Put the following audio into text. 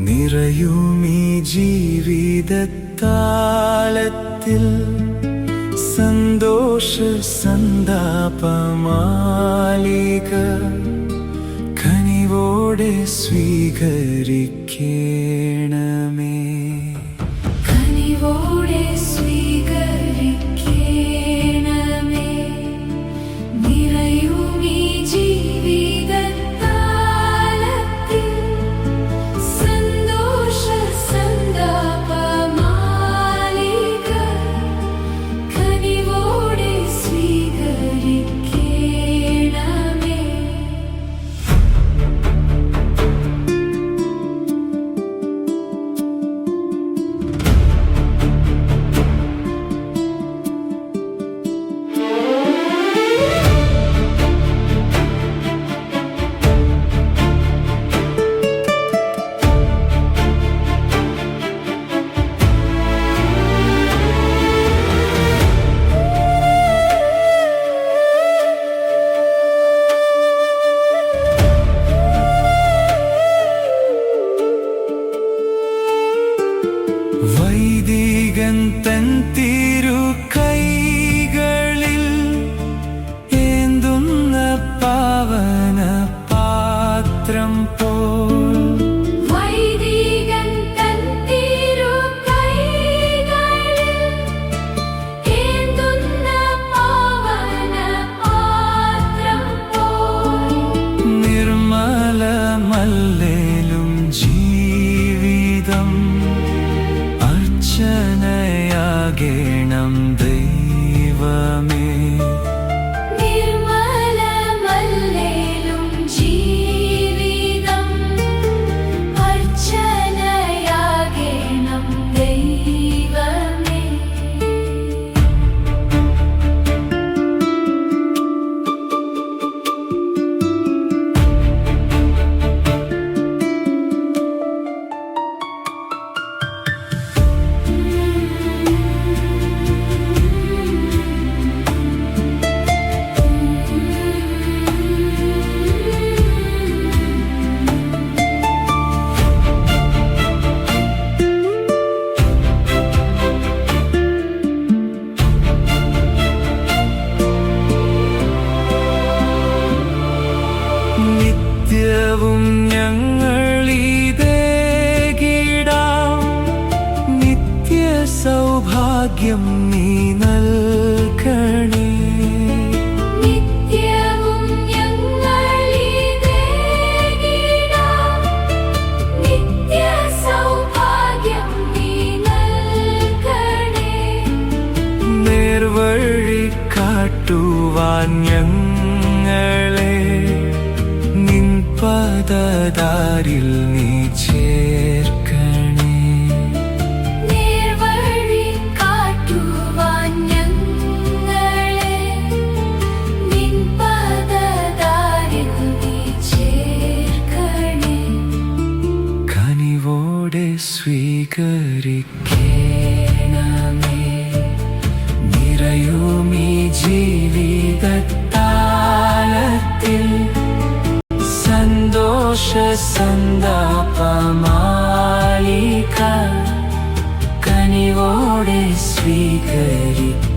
നിറയുമീ ജീവിതത്താളത്തിൽ സന്തോഷ സന്താപമാലിക കനിവോടെ സ്വീകരിക്കണമേ. കനിവോടെ സ്വീകരിക്കണമേ. നിറയുമീ ജീവിതത്താളത്തിൽ സന്തോഷ സന്താപമാലിക കനിവോടെ സ്വീകരിക്കണമേ. വൈദികൻ തൻ തിരുകൈകളിൽ ഏന്തുന്ന പാവന പാത്രം പോൽ വൈദികൻ തൻ തിരുകൈകളിൽ ഏന്തുന്ന പാവന പാത്രം പോൽ നിർമ്മലമല്ലേലും ജീവിതം അർച്ചനയാകണം ദൈവമേ. നിർമ്മലമല്ലേലും ജീവിതം അർച്ചനയാകണം ദൈവമേ. നിത്യവും ഞങ്ങളിതേകിടാം നിത്യ സൗഭാഗ്യം നീ നൽകണേ. നിത്യവും ഞങ്ങളിതേകിടാം നിത്യ സൗഭാഗ്യം നീ നൽകണേ. നേർവഴി കാട്ടുവാൻ ഞങ്ങളെ നിൻ പദതാരിൽ നീ ചേർക്കണേ. നേർവഴി കാട്ടുവാൻ ഞങ്ങളെ നിൻ പദതാരിൽ നീ ചേർക്കണേ. കനിവോടെ സ്വീകരിക്കണമേ. നിറയുമീ ജീവിതത്താളത്തിൽ സന്തോഷ സന്താപമാലിക കനിവോടെ സ്വീകരിക്ക